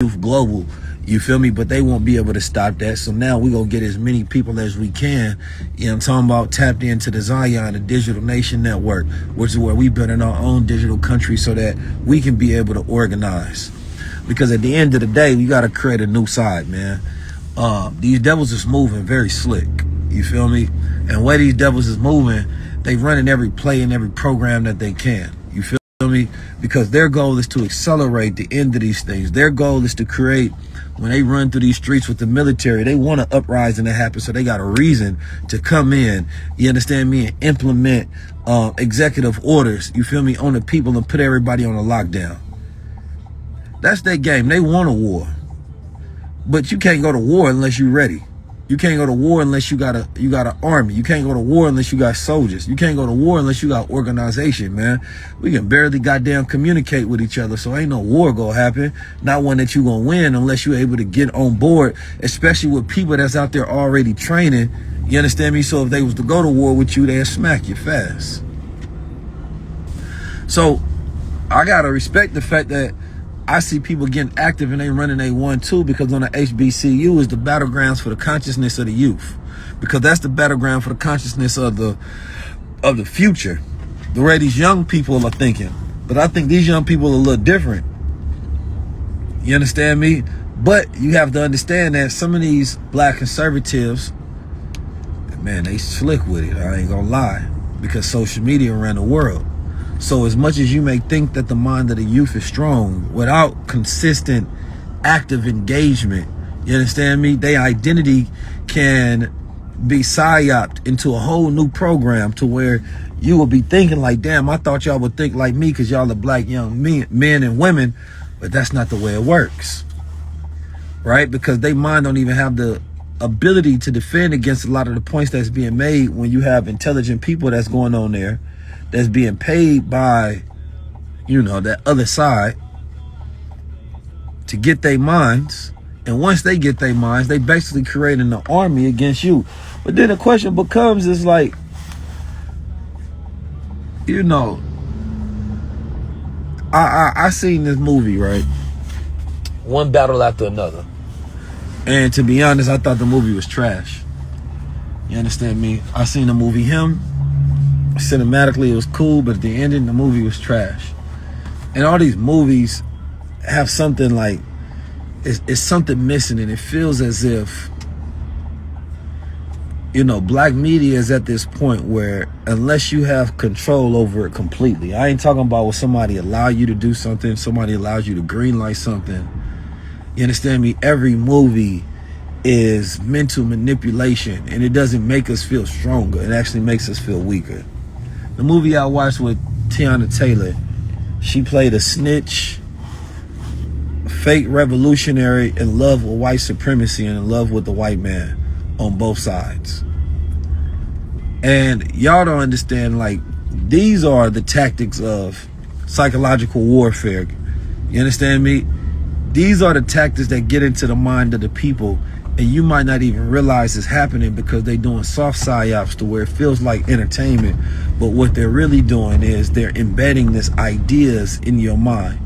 youth global, you feel me? But they won't be able to stop that. So now we gonna get as many people as we can, you know what I'm talking about, tapped into the Zion, the Digital Nation Network, which is where we build in our own digital country so that we can be able to organize. Because at the end of the day, we gotta create a new side, man. These devils is moving very slick, you feel me? And where these devils is moving, they running every play and every program that they can, you feel me? Because their goal is to accelerate the end of these things. Their goal is to create, when they run through these streets with the military, they want an uprising to happen, so they got a reason to come in, you understand me, and implement executive orders, you feel me, on the people and put everybody on a lockdown. That's their game. They want a war. But you can't go to war unless you're ready. You can't go to war unless you got an army. You can't go to war unless you got soldiers. You can't go to war unless you got organization, man. We can barely goddamn communicate with each other, so ain't no war gonna happen. Not one that you gonna win unless you're able to get on board, especially with people that's out there already training. You understand me? So if they was to go to war with you, they'd smack you fast. So I gotta respect the fact that I see people getting active and they running a 1-2, because on the HBCU is the battlegrounds for the consciousness of the youth, because that's the battleground for the consciousness of the future, the way these young people are thinking. But I think these young people are a little different. You understand me? But you have to understand that some of these black conservatives, man, they slick with it. I ain't gonna lie, because social media ran the world. So as much as you may think that the mind of the youth is strong, without consistent, active engagement, you understand me, their identity can be psyoped into a whole new program to where you will be thinking like, damn, I thought y'all would think like me because y'all are black young men and women, but that's not the way it works, right? Because they mind don't even have the ability to defend against a lot of the points that's being made when you have intelligent people that's going on there, that's being paid by, you know, that other side to get their minds. And once they get their minds, they basically creating an army against you. But then the question becomes, is like, you know, I seen this movie, right? One battle after another. And to be honest, I thought the movie was trash. You understand me? I seen the movie Him. Cinematically it was cool, but at the ending the movie was trash. And all these movies have something like, it's something missing, and it feels as if, you know, black media is at this point where unless you have control over it completely, I ain't talking about when somebody allow you to do something, somebody allows you to green light something, you understand me, every movie is mental manipulation, and it doesn't make us feel stronger, it actually makes us feel weaker. The movie I watched with Tiana Taylor, she played a snitch, fake revolutionary, in love with white supremacy and in love with the white man on both sides. And y'all don't understand, like, these are the tactics of psychological warfare. You understand me? These are the tactics that get into the mind of the people, and you might not even realize it's happening because they're doing soft psyops to where it feels like entertainment. But what they're really doing is they're embedding this ideas in your mind,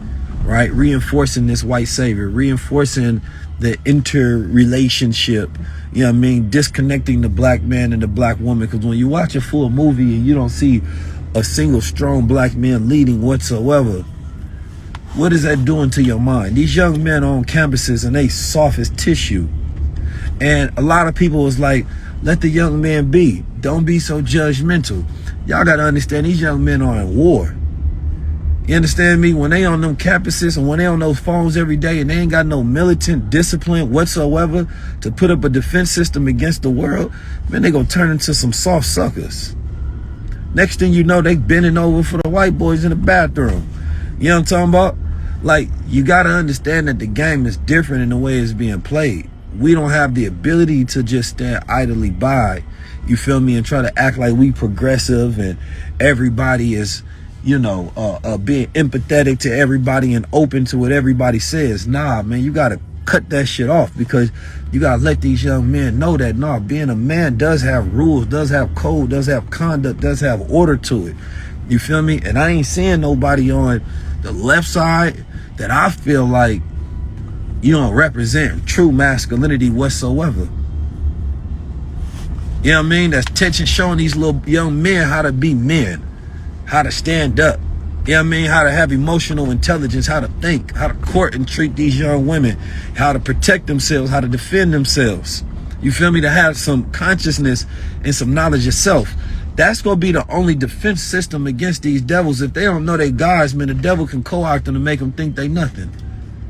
right? Reinforcing this white savior, reinforcing the interrelationship, you know what I mean? Disconnecting the black man and the black woman. Because when you watch a full movie and you don't see a single strong black man leading whatsoever, what is that doing to your mind? These young men are on campuses and they soft as tissue. And a lot of people was like, let the young man be. Don't be so judgmental. Y'all got to understand, these young men are in war. You understand me? When they on them campuses and when they on those phones every day and they ain't got no militant discipline whatsoever to put up a defense system against the world, man, they gonna turn into some soft suckers. Next thing you know, they bending over for the white boys in the bathroom. You know what I'm talking about? Like, you got to understand that the game is different in the way it's being played. We don't have the ability to just stand idly by, you feel me, and try to act like we progressive and everybody is, you know, being empathetic to everybody and open to what everybody says. Nah, man, you got to cut that shit off, because you got to let these young men know that, nah, being a man does have rules, does have code, does have conduct, does have order to it. You feel me? And I ain't seeing nobody on the left side that I feel like you don't represent true masculinity whatsoever. You know what I mean? That's tension, showing these little young men how to be men, how to stand up. You know what I mean? How to have emotional intelligence, how to think, how to court and treat these young women, how to protect themselves, how to defend themselves. You feel me? To have some consciousness and some knowledge yourself. That's going to be the only defense system against these devils. If they don't know they gods, man, the devil can co-opt them to make them think they nothing.